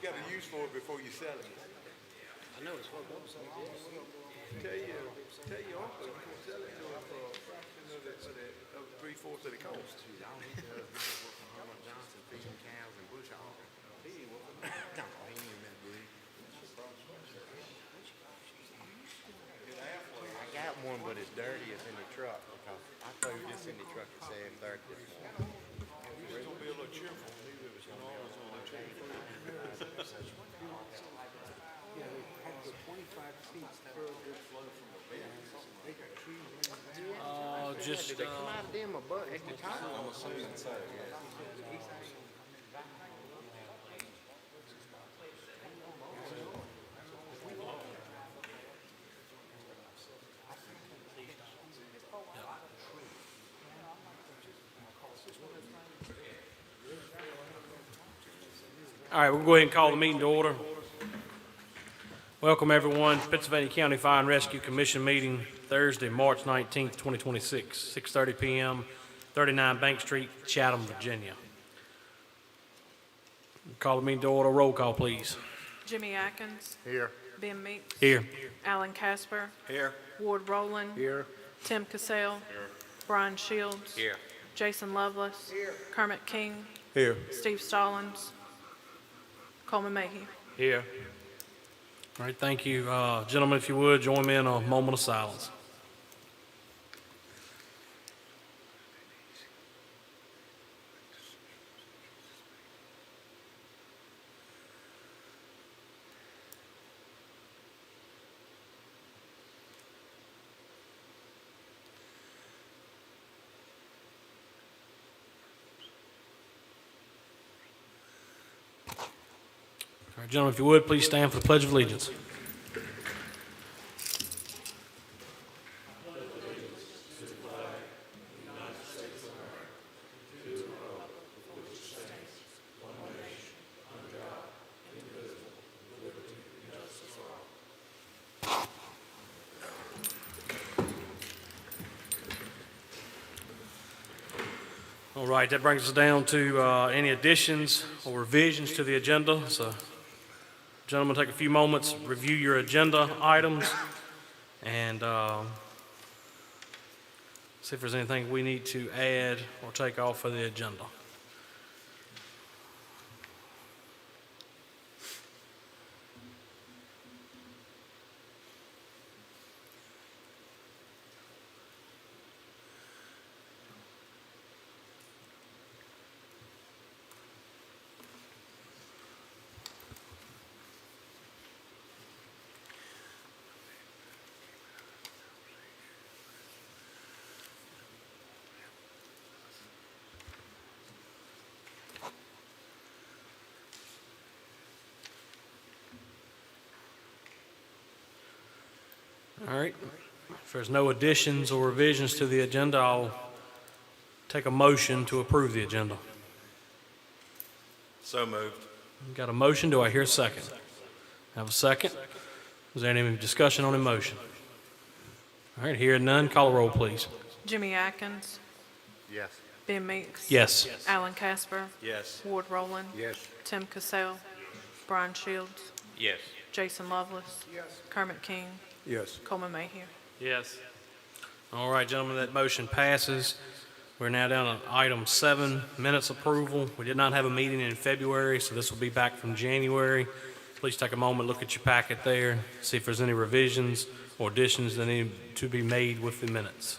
got a use for it before you sell it. I know it's what Bob said. Tell your uncle you can sell it to him for, three-fourths of the cost. Shoot, I don't need to work from Herman Johnson feeding cows and bush hog. He ain't working. No, he ain't that good. I got one, but it's dirty. It's in the truck because I threw this in the truck at 7:30 this morning. It's gonna be a little cheerful. Maybe it was gonna always a little cheerful. Yeah, they had to go 25 feet for a good flow from the bend. They got trees running down. Did they come out of them or butt? I'm assuming so, yeah. All right, we'll go ahead and call the meeting to order. Welcome, everyone, to Pennsylvania County Fire and Rescue Commission meeting Thursday, March 19th, 2026, 6:30 p.m., 39 Bank Street, Chatham, Virginia. Call the meeting to order. Roll call, please. Jimmy Atkins. Here. Ben Meeks. Here. Alan Casper. Here. Ward Rowland. Here. Tim Cassell. Brian Shields. Here. Jason Lovelace. Kermit King. Here. Steve Stallings. Coleman Mayhew. Here. All right, thank you. Gentlemen, if you would, join me in a moment of silence. All right, gentlemen, if you would, please stand for the Pledge of Allegiance. All right, that brings us down to any additions or revisions to the agenda. So, gentlemen, take a few moments, review your agenda items, and see if there's anything we need to add or take off of the agenda. All right. If there's no additions or revisions to the agenda, I'll take a motion to approve the agenda. So moved. Got a motion. Do I hear a second? Have a second? Is there any discussion on a motion? All right. Hearing none, call a roll, please. Jimmy Atkins. Yes. Ben Meeks. Yes. Alan Casper. Yes. Ward Rowland. Yes. Tim Cassell. Brian Shields. Yes. Jason Lovelace. Kermit King. Yes. Coleman Mayhew. Yes. All right, gentlemen, that motion passes. We're now down to item 7, minutes approval. We did not have a meeting in February, so this will be back from January. Please take a moment, look at your packet there, see if there's any revisions or additions that need to be made with the minutes.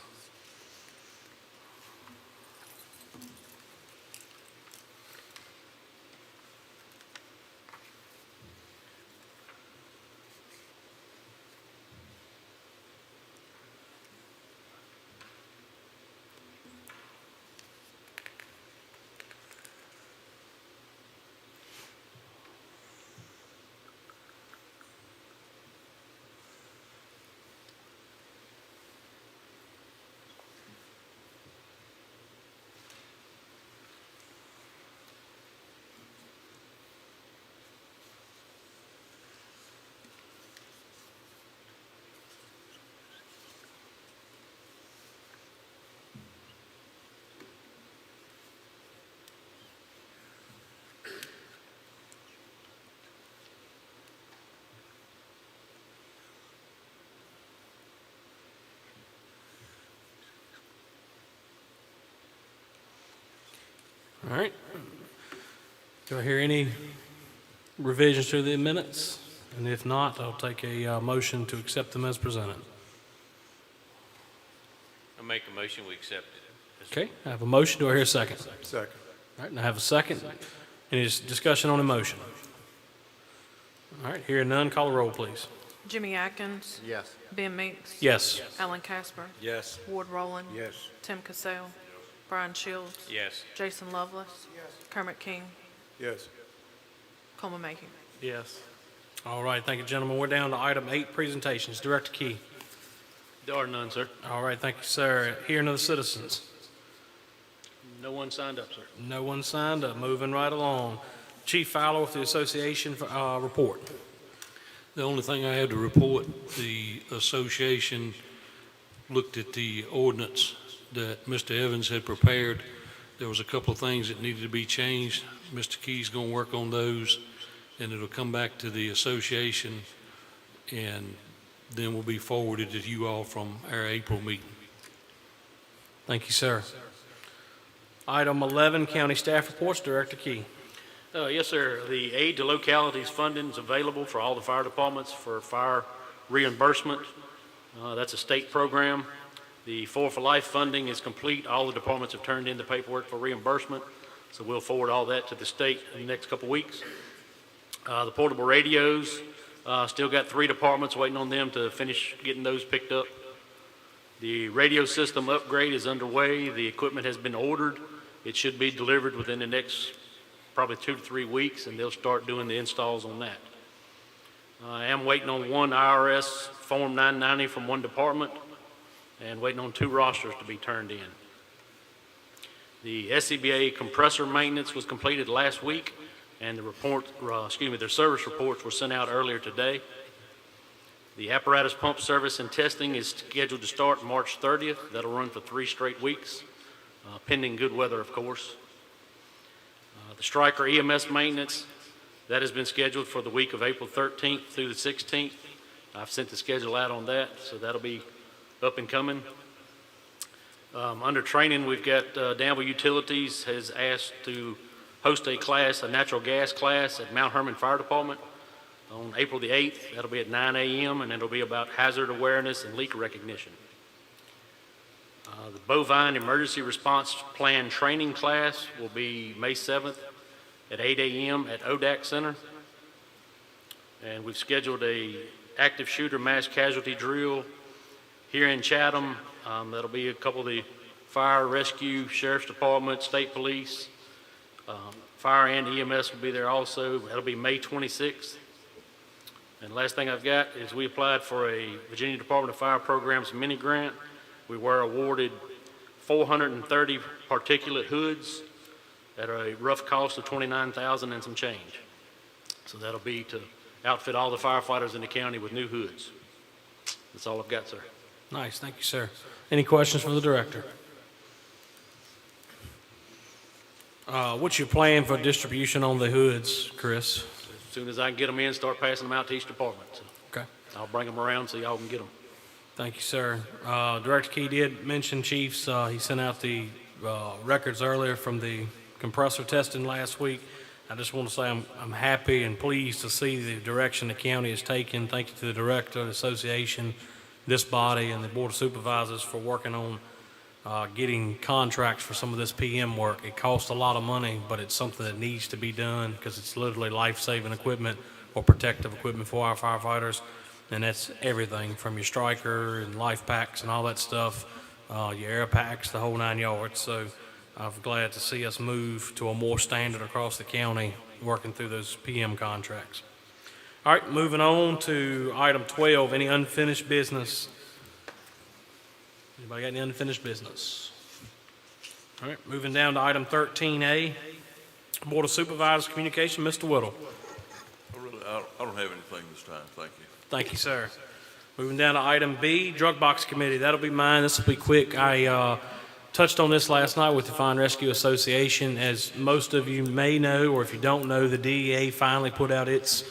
All right. Do I hear any revisions to the minutes? And if not, I'll take a motion to accept them as presented. I make a motion, we accept it. Okay, I have a motion. Do I hear a second? Second. All right, and I have a second. Any discussion on the motion? All right, hearing none, call the roll, please. Jimmy Atkins, Yes. Ben Meeks, Yes. Alan Casper, Yes. Ward Rowland, Yes. Tim Cassell, Brian Shields, Yes. Jason Lovelace, Kermit King, Yes. Coleman Mayhew. Yes. All right, thank you, gentlemen. We're down to item 8, presentations. Director Key. There are none, sir. All right, thank you, sir. Hearing of the citizens. No one signed up, sir. No one signed up. Moving right along. Chief Fowler with the association report. The only thing I had to report, the association looked at the ordinance that Mr. Evans had prepared. There was a couple of things that needed to be changed. Mr. Key's going to work on those, and it'll come back to the association, and then will be forwarded to you all from our April meeting. Thank you, sir. Item 11, county staff reports. Director Key. Yes, sir. The aid to localities funding is available for all the fire departments for fire reimbursement. That's a state program. The Four for Life funding is complete. All the departments have turned in the paperwork for reimbursement, so we'll forward all that to the state in the next couple weeks. The portable radios, still got 3 departments waiting on them to finish getting those picked up. The radio system upgrade is underway. The equipment has been ordered. It should be delivered within the next probably 2 to 3 weeks, and they'll start doing the installs on that. I am waiting on one IRS Form 990 from one department and waiting on 2 rosters to be turned in. The SCBA compressor maintenance was completed last week, and their service reports were sent out earlier today. The apparatus pump service and testing is scheduled to start March 30th. That'll run for 3 straight weeks, pending good weather, of course. The Stryker EMS maintenance, that has been scheduled for the week of April 13th through the 16th. I've sent the schedule out on that, so that'll be up and coming. Under training, we've got Danville Utilities has asked to host a class, a natural gas class at Mount Herman Fire Department on April the 8th. That'll be at 9 a.m., and it'll be about hazard awareness and leak recognition. The Bovine Emergency Response Plan training class will be May 7th at 8 a.m. at ODAC Center. And we've scheduled a active shooter mass casualty drill here in Chatham. That'll be a couple of the fire, rescue, sheriff's department, state police, fire and EMS will be there also. That'll be May 26th. And last thing I've got is we applied for a Virginia Department of Fire Programs mini grant. We were awarded 430 particulate hoods at a rough cost of $29,000 and some change. So that'll be to outfit all the firefighters in the county with new hoods. That's all I've got, sir. Nice, thank you, sir. Any questions for the director? What's your plan for distribution on the hoods, Chris? As soon as I can get them in, start passing them out to each department. So Okay. I'll bring them around so y'all can get them. Thank you, sir. Director Key did mention Chiefs. He sent out the records earlier from the compressor testing last week. I just want to say I'm happy and pleased to see the direction the county has taken. Thank you to the director, the association, this body, and the Board of Supervisors for working on getting contracts for some of this PM work. It costs a lot of money, but it's something that needs to be done because it's literally life-saving equipment or protective equipment for our firefighters. And that's everything from your Stryker and life packs and all that stuff, your air packs, the whole 9 yards. So I'm glad to see us move to a more standard across the county working through those PM contracts. All right, moving on to item 12, any unfinished business? Anybody got any unfinished business? All right, moving down to item 13A, Board of Supervisors Communication, Mr. Whittle. I don't have anything this time, thank you. Thank you, sir. Moving down to item B, Drug Box Committee. That'll be mine. This will be quick. I touched on this last night with the Fire and Rescue Association. As most of you may know, or if you don't know, the DEA finally put out its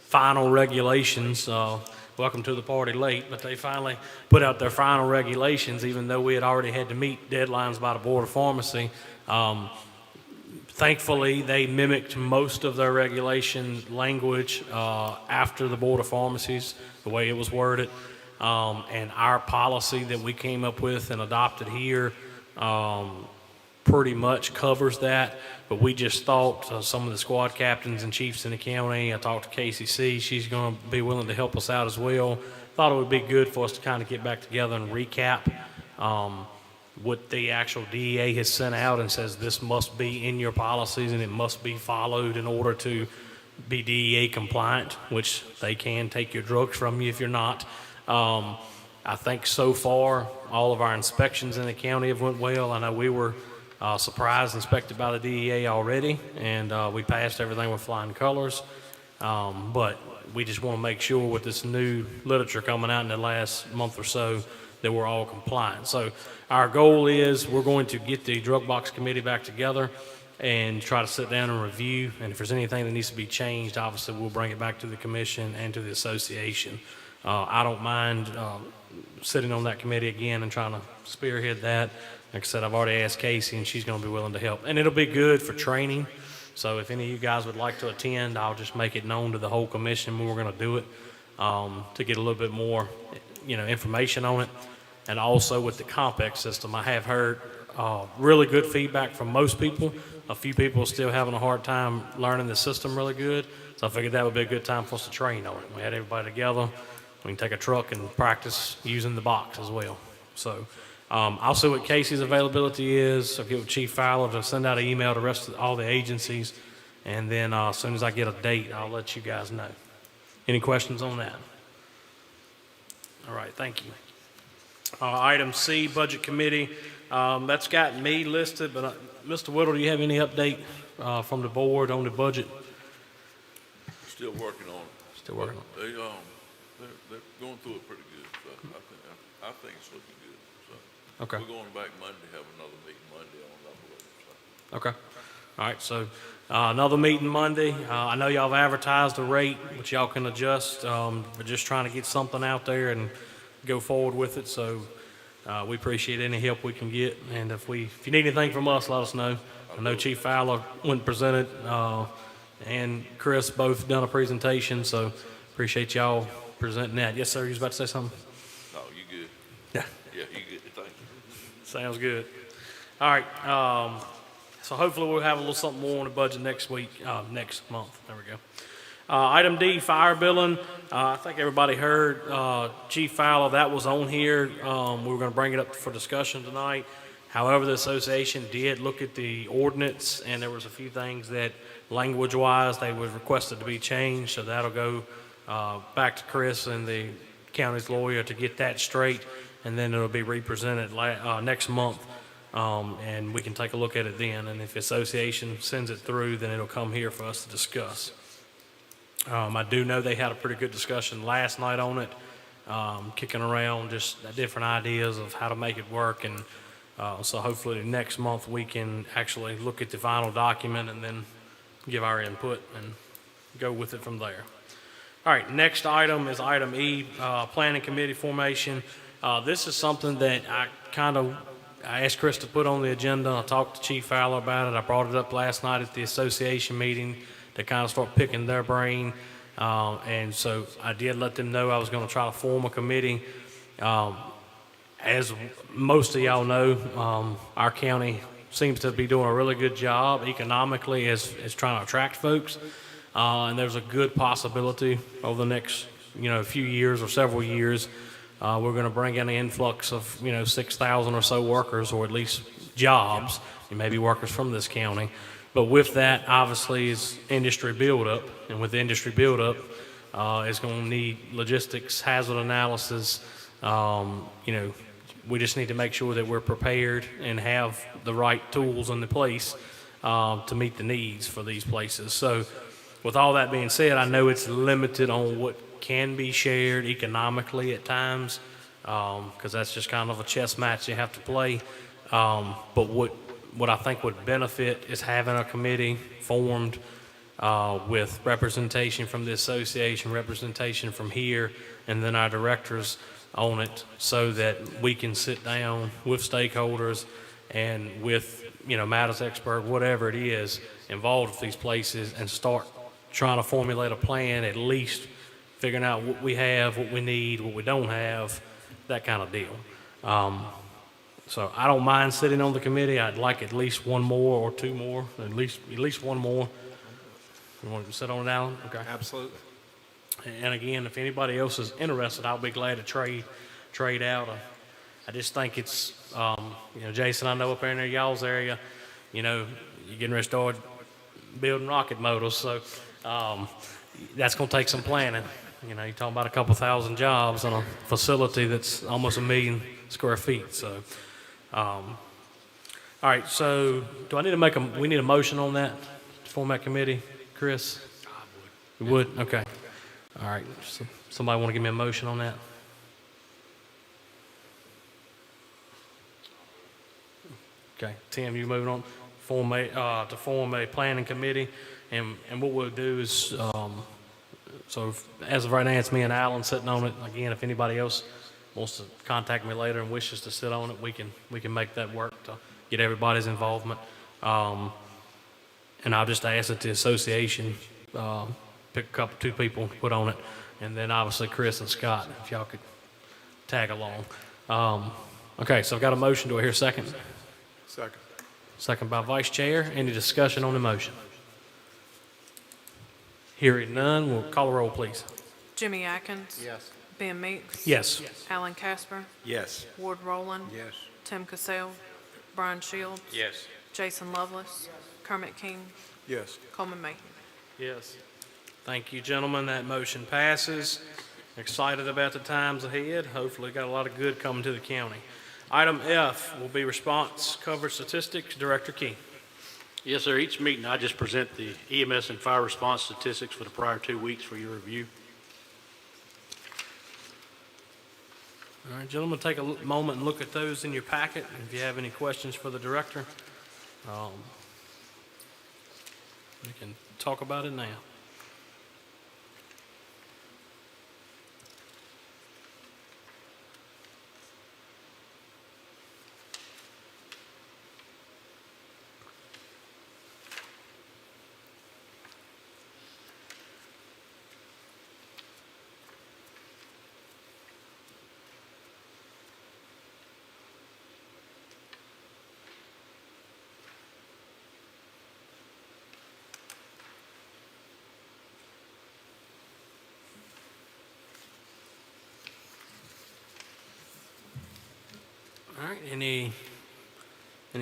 final regulations. Welcome to the party late, but they finally put out their final regulations, even though we had already had to meet deadlines by the Board of Pharmacy. Thankfully, they mimicked most of their regulation language after the Board of Pharmacies, the way it was worded. And our policy that we came up with and adopted here pretty much covers that. But we just thought some of the squad captains and chiefs in the county, I talked to KCC, she's going to be willing to help us out as well. Thought it would be good for us to kind of get back together and recap what the actual DEA has sent out and says this must be in your policies and it must be followed in order to be DEA compliant, which they can take your drugs from you if you're not. I think so far all of our inspections in the county have went well. I know we were surprised inspected by the DEA already, and we passed everything with flying colors. But we just want to make sure with this new literature coming out in the last month or so that we're all compliant. So our goal is we're going to get the drug box committee back together and try to sit down and review. And if there's anything that needs to be changed, obviously we'll bring it back to the commission and to the association. I don't mind sitting on that committee again and trying to spearhead that. Like I said, I've already asked Casey, and she's going to be willing to help. And it'll be good for training. So if any of you guys would like to attend, I'll just make it known to the whole commission when we're going to do it to get a little bit more, information on it. And also with the CompEx system, I have heard really good feedback from most people. A few people are still having a hard time learning the system really good. So I figured that would be a good time for us to train on it. We had everybody together. We can take a truck and practice using the box as well. So I'll see what Casey's availability is. I'll get with Chief Fowler to send out an email to the rest of all the agencies. And then as soon as I get a date, I'll let you guys know. Any questions on that? All right, thank you. Item C, Budget Committee. That's got me listed, but Mr. Whittle, do you have any update from the board on the budget? Still working on it. Still working on it. They're going through it pretty good, so I think it's looking good. So Okay. we're going back Monday, have another meeting Monday on that one. So. Okay. All right, so another meeting Monday. I know y'all have advertised a rate, which y'all can adjust. We're just trying to get something out there and go forward with it. So we appreciate any help we can get. And if you need anything from us, let us know. I know Chief Fowler went and presented, and Chris both done a presentation. So appreciate y'all presenting that. Yes, sir. You was about to say something? No, you good. Yeah. Yeah, you good. Thank you. Sounds good. All right. So hopefully we'll have a little something more on the budget next month. There we go. Item D, fire billing. I think everybody heard Chief Fowler, that was on here. We were going to bring it up for discussion tonight. However, the association did look at the ordinance, and there was a few things that language-wise they was requested to be changed. So that'll go back to Chris and the county's lawyer to get that straight, and then it'll be represented next month. And we can take a look at it then. And if the association sends it through, then it'll come here for us to discuss. I do know they had a pretty good discussion last night on it, kicking around just different ideas of how to make it work. And so hopefully next month we can actually look at the final document and then give our input and go with it from there. All right, next item is item E, planning committee formation. This is something that I asked Chris to put on the agenda. I talked to Chief Fowler about it. I brought it up last night at the association meeting to kind of start picking their brain. And so I did let them know I was going to try to form a committee. As most of y'all know, our county seems to be doing a really good job economically as trying to attract folks. And there's a good possibility over the next few years or several years we're going to bring in an influx of 6,000 or so workers, or at least jobs, and maybe workers from this county. But with that, obviously, is industry buildup, and with the industry buildup, it's going to need logistics, hazard analysis. We just need to make sure that we're prepared and have the right tools in the place to meet the needs for these places. So, with all that being said, I know it's limited on what can be shared economically at times, because that's just kind of a chess match you have to play. But what I think would benefit is having a committee formed with representation from the association, representation from here, and then our directors on it, so that we can sit down with stakeholders and with, Mattis Expert, whatever it is, involved with these places and start trying to formulate a plan, at least figuring out what we have, what we need, what we don't have, that kind of deal. So I don't mind sitting on the committee. I'd like at least one more or two more, at least one more. You want to sit on it, Alan? Okay. Absolutely. And again, if anybody else is interested, I'll be glad to trade out. I just think it's, Jason, I know up there in y'all's area, you're getting ready to start building rocket motors, so that's going to take some planning. You're talking about a couple thousand jobs on a facility that's almost 1 million square feet. So, all right. So, do I need to we need a motion on that to form that committee, Chris? You would? Okay. All right. So somebody want to give me a motion on that? Okay. Tim, you moving on? To form a planning committee, and what we'll do is, so as of right now, it's me and Alan sitting on it. Again, if anybody else wants to contact me later and wishes to sit on it, we can make that work to get everybody's involvement. And I'll just ask that the association pick two people to put on it, and then obviously Chris and Scott, if y'all could tag along. Okay, so I've got a motion. Do I hear a second? Second. Second by Vice Chair. Any discussion on the motion? Hearing none, we'll call a roll, please. Jimmy Atkins. Yes. Ben Meeks. Yes. Alan Casper. Yes. Ward Rowland. Yes. Tim Cassell. Brian Shields. Yes. Jason Lovelace. Kermit King. Yes. Coleman Mayhew. Yes. Thank you, gentlemen. That motion passes. Excited about the times ahead. Hopefully got a lot of good coming to the county. Item F will be response coverage statistics. Director Key. Yes, sir. Each meeting, I just present the EMS and fire response statistics for the prior 2 weeks for your review. All right, gentlemen, take a moment and look at those in your packet. If you have any questions for the director, we can talk about it now. All right, any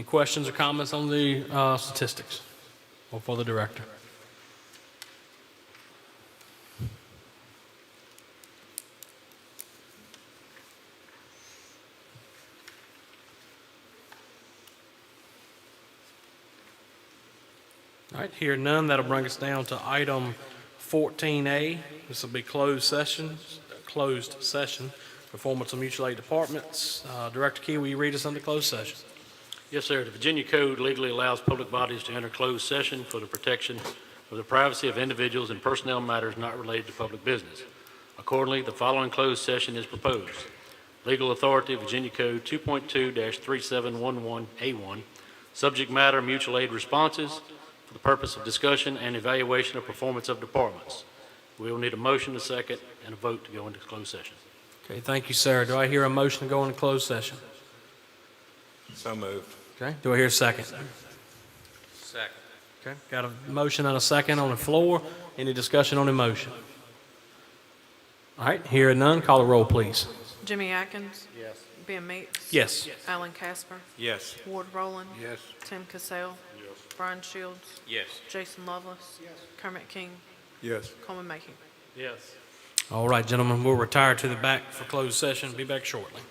questions or comments on the statistics or for the director? All right, here none. That'll bring us down to item 14A. This will be closed session. Performance of mutual aid departments. Director Key, will you read us under closed session? Yes, sir. The Virginia Code legally allows public bodies to enter closed session for the protection of the privacy of individuals and personnel matters not related to public business. Accordingly, the following closed session is proposed. Legal authority, Virginia Code 2.2-3711A1, subject matter mutual aid responses for the purpose of discussion and evaluation of performance of departments. We will need a motion, a second, and a vote to go into closed session. Okay, thank you, sir. Do I hear a motion to go into closed session? So moved. Okay, do I hear a second? Second. Okay, got a motion and a second on the floor. Any discussion on the motion? All right, hearing none, call the roll, please. Jimmy Atkins. Yes. Ben Meeks. Yes. Alan Casper. Yes. Ward Rowland. Yes. Tim Cassell. Brian Shields. Yes. Jason Lovelace. Kermit King. Yes. Coleman Mayhew. Yes. All right, gentlemen, we'll retire to the back for closed session. Be back shortly.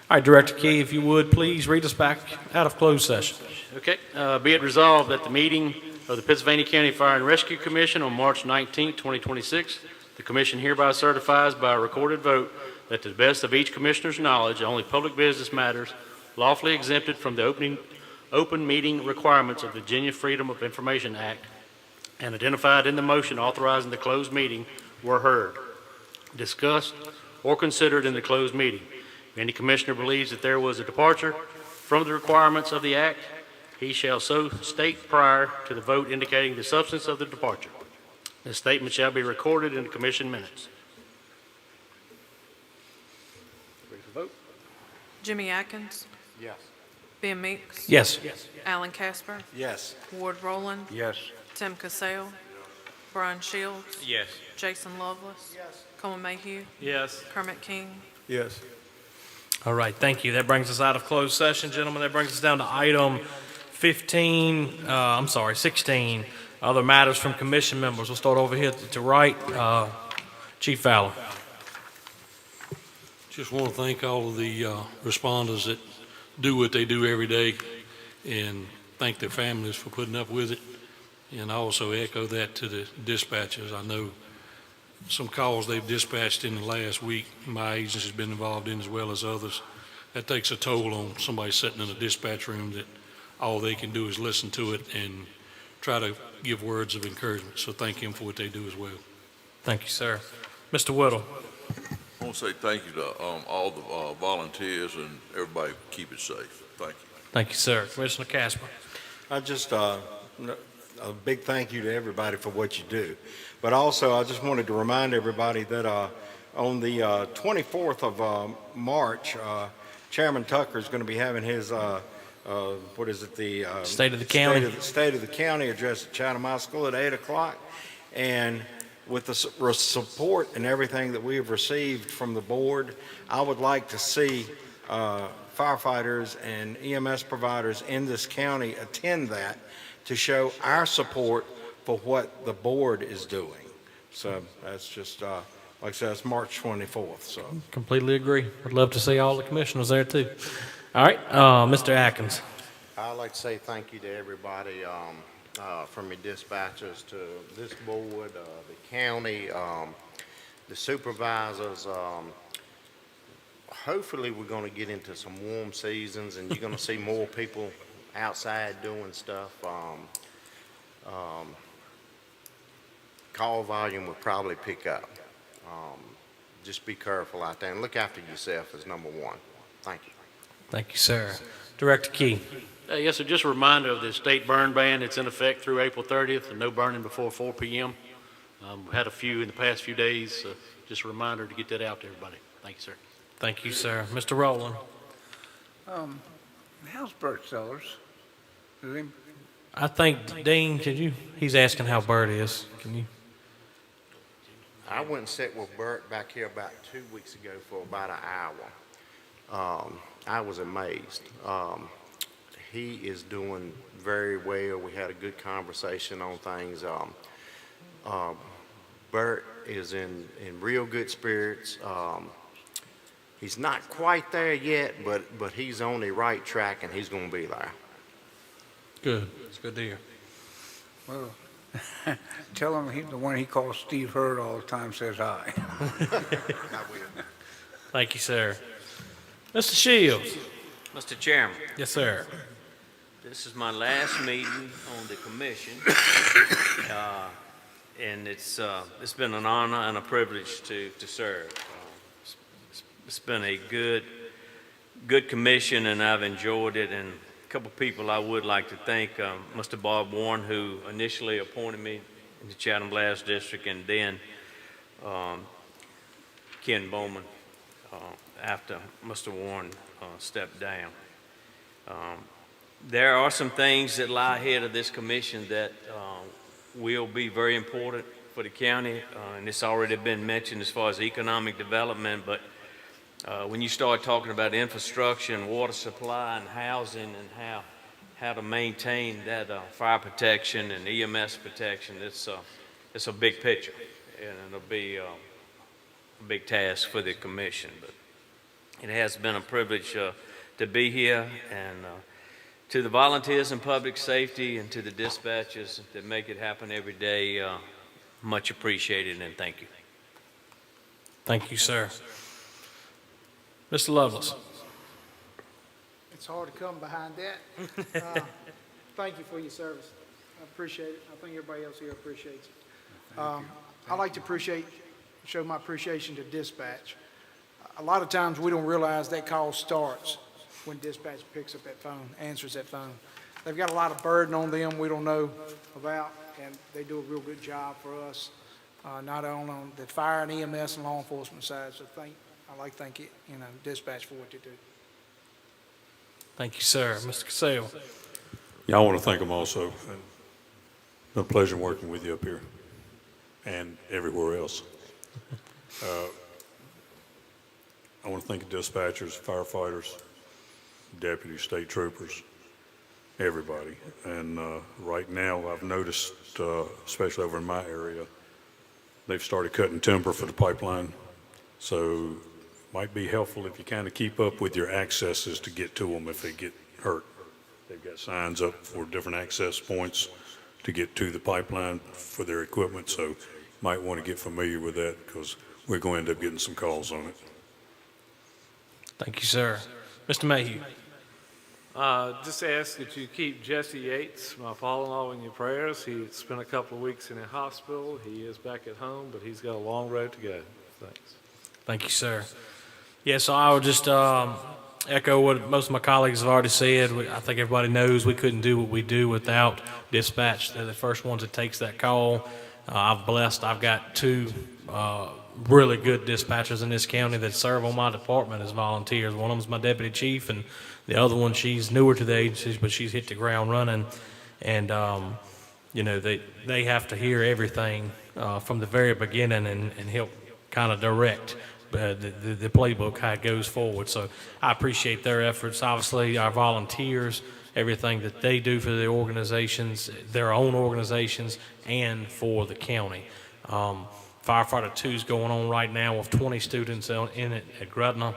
All right, Director Key, if you would, please read us back out of closed session. Okay, be it resolved that the meeting of the Pennsylvania County Fire and Rescue Commission on March 19, 2026, the commission hereby certifies by a recorded vote that to the best of each commissioner's knowledge, only public business matters lawfully exempted from the open meeting requirements of the Virginia Freedom of Information Act and identified in the motion authorizing the closed meeting were heard, discussed, or considered in the closed meeting. If any commissioner believes that there was a departure from the requirements of the act, he shall so state prior to the vote indicating the substance of the departure. This statement shall be recorded in the commission minutes. Ready for vote? Jimmy Atkins, Yes. Ben Meeks, Yes. Alan Casper, Yes. Ward Rowland, Yes. Tim Cassell, Brian Shields, Yes. Jason Lovelace, Coleman Mayhew, Yes. Kermit King, Yes. All right, thank you. That brings us out of closed session, gentlemen. That brings us down to item 16, other matters from commission members. We'll start over here to right. Chief Fowler. Just want to thank all of the responders that do what they do every day and thank their families for putting up with it. And I also echo that to the dispatchers. I know some calls they've dispatched in the last week, my agency's been involved in as well as others. That takes a toll on somebody sitting in a dispatch room that all they can do is listen to it and try to give words of encouragement. So thank them for what they do as well. Thank you, sir. Mr. Whittle. I want to say thank you to all the volunteers and everybody. Keep it safe. Thank you. Thank you, sir. Commissioner Casper. I just, a big thank you to everybody for what you do. But also, I just wanted to remind everybody that on the 24th of March, Chairman Tucker is going to be having his, the State of the County. State of the County address at Chatham High School at 8 o'clock. And with the support and everything that we have received from the board, I would like to see firefighters and EMS providers in this county attend that to show our support for what the board is doing. So that's just, like I said, it's March 24th, so. Completely agree. Would love to see all the commissioners there, too. All right, Mr. Atkins. I'd like to say thank you to everybody, from your dispatchers to this board, the county, the supervisors. Hopefully, we're going to get into some warm seasons, and you're going to see more people outside doing stuff. Call volume will probably pick up. Just be careful out there and look after yourself is number one. Thank you. Thank you, sir. Director Key. Yes, sir, just a reminder of the state burn ban. It's in effect through April 30th, and no burning before 4 p.m. We've had a few in the past few days. Just a reminder to get that out to everybody. Thank you, sir. Thank you, sir. Mr. Rowland. How's Bert Sellers? Is he? I think, Dean, he's asking how Bert is. Can you? I went and sat with Bert back here about 2 weeks ago for about an hour. I was amazed. He is doing very well. We had a good conversation on things. Bert is in real good spirits. He's not quite there yet, but he's on the right track, and he's going to be there. Good. It's good to hear. Well, tell him the one he calls Steve Hurd all the time says hi. Thank you, sir. Mr. Shields. Mr. Chairman, Yes, sir. this is my last meeting on the commission. And it's been an honor and a privilege to serve. It's been a good commission, and I've enjoyed it. And a couple people I would like to thank, Mr. Bob Warren, who initially appointed me in the Chatham Blast District, and then Ken Bowman after Mr. Warren stepped down. There are some things that lie ahead of this commission that will be very important for the county, and it's already been mentioned as far as economic development, but when you start talking about infrastructure and water supply and housing and how to maintain that fire protection and EMS protection, it's a big picture, and it'll be a big task for the commission. But It has been a privilege to be here, and to the volunteers in public safety and to the dispatchers that make it happen every day, much appreciated, and thank you. Thank you, sir. Mr. Lovelace. It's hard to come behind that. Thank you for your service. I appreciate it. I think everybody else here appreciates it. I like to show my appreciation to dispatch. A lot of times we don't realize that call starts when dispatch picks up that phone, answers that phone. They've got a lot of burden on them we don't know about, and they do a real good job for us, not only on the fire and EMS and law enforcement side. So I'd like to thank dispatch for what they do. Thank you, sir. Mr. Cassell. Yeah, I want to thank them also. It's been a pleasure working with you up here and everywhere else. I want to thank the dispatchers, firefighters, deputies, state troopers, everybody. And right now, I've noticed, especially over in my area, they've started cutting timber for the pipeline. So it might be helpful if you kind of keep up with your accesses to get to them if they get hurt. They've got signs up for different access points to get to the pipeline for their equipment. So you might want to get familiar with that because we're going to end up getting some calls on it. Thank you, sir. Mr. Mayhew. Just ask that you keep Jesse Yates, my father-in-law, in your prayers. He spent a couple of weeks in a hospital. He is back at home, but he's got a long road to go. Thanks. Thank you, sir. Yeah, so I would just echo what most of my colleagues have already said. I think everybody knows we couldn't do what we do without dispatch. They're the first ones that takes that call. I've got two really good dispatchers in this county that serve on my department as volunteers. One of them's my deputy chief, and the other one, she's newer to the agencies, but she's hit the ground running. And, they have to hear everything from the very beginning and help kind of direct the playbook, how it goes forward. So I appreciate their efforts. Obviously, our volunteers, everything that they do for the organizations, their own organizations, and for the county. Firefighter 2 is going on right now with 20 students in it at Gretna.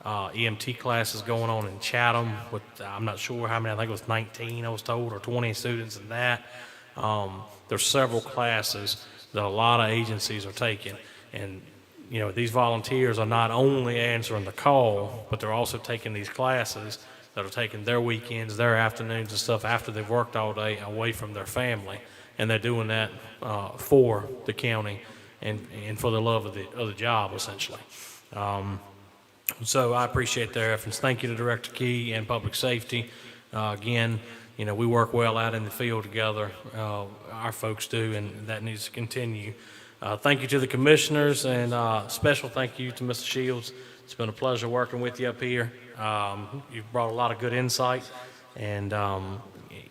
EMT class is going on in Chatham with, I'm not sure how many, I think it was 19, I was told, or 20 students in that. There's several classes that a lot of agencies are taking. And, these volunteers are not only answering the call, but they're also taking these classes that are taking their weekends, their afternoons and stuff after they've worked all day away from their family. And they're doing that for the county and for the love of the job, essentially. So I appreciate their efforts. Thank you to Director Key and Public Safety. Again, we work well out in the field together. Our folks do, and that needs to continue. Thank you to the commissioners, and special thank you to Mr. Shields. It's been a pleasure working with you up here. You've brought a lot of good insight, and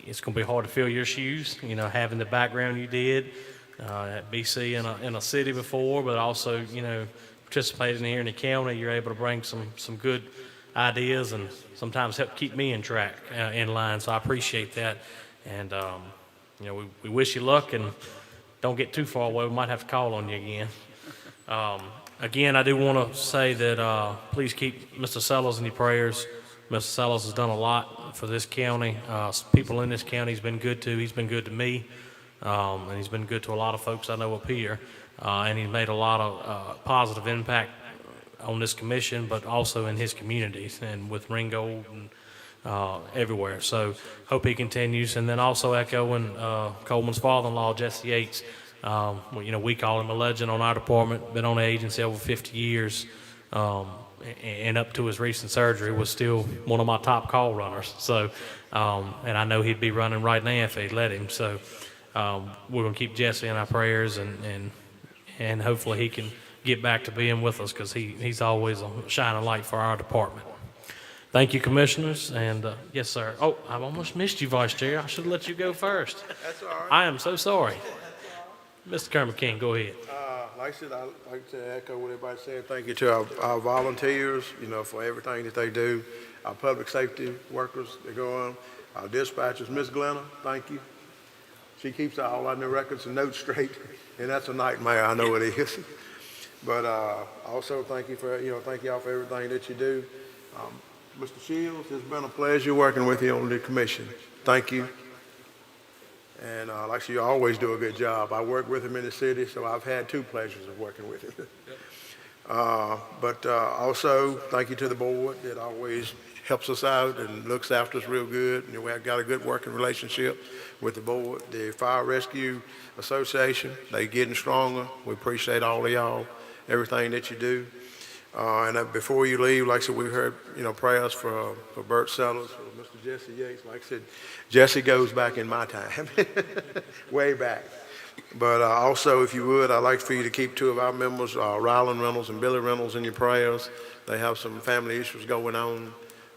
it's going to be hard to fill your shoes, having the background you did at BC in a city before, but also, participating here in the county. You're able to bring some good ideas and sometimes help keep me in track, in line. So I appreciate that. And, we wish you luck, and don't get too far away. We might have to call on you again. Again, I do want to say that please keep Mr. Sellers in your prayers. Mr. Sellers has done a lot for this county. People in this county he's been good to. He's been good to me, and he's been good to a lot of folks I know up here. And he's made a lot of positive impact on this commission, but also in his communities and with Ringgold and everywhere. So hope he continues. And then also echoing Coleman's father-in-law, Jesse Yates. We call him a legend on our department, been on the agency over 50 years, and up to his recent surgery was still one of my top call runners. So, and I know he'd be running right now if they'd let him. So we're going to keep Jesse in our prayers, and hopefully he can get back to being with us, because he's always a shining light for our department. Thank you, commissioners, and yes, sir. Oh, I've almost missed you, Vice Chair. I should have let you go first. That's all right. I am so sorry. Mr. Kermit King, go ahead. Like I said, I'd like to echo what everybody said. Thank you to our volunteers, for everything that they do. Our public safety workers that go on. Our dispatchers, Ms. Glenna, thank you. She keeps all our new records and notes straight, and that's a nightmare, I know it is. But also thank you for, thank y'all for everything that you do. Mr. Shields, it's been a pleasure working with you on the commission. Thank you. And like you always do a good job. I work with him in the city, so I've had two pleasures of working with him. But also, thank you to the board that always helps us out and looks after us real good. And we've got a good working relationship with the board. The Fire Rescue Association, they getting stronger. We appreciate all of y'all, everything that you do. And before you leave, like I said, we heard, prayers for Bert Sellers, for Mr. Jesse Yates. Like I said, Jesse goes back in my time, way back. But also, if you would, I'd like for you to keep two of our members, Ryland Reynolds and Billy Reynolds, in your prayers. They have some family issues going on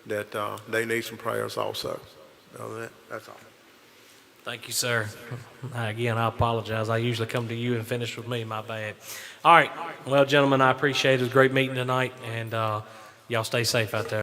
that they need some prayers also. That's all. Thank you, sir. Again, I apologize. I usually come to you and finish with me. My bad. All right. Well, gentlemen, I appreciate it. It was a great meeting tonight, and y'all stay safe out there.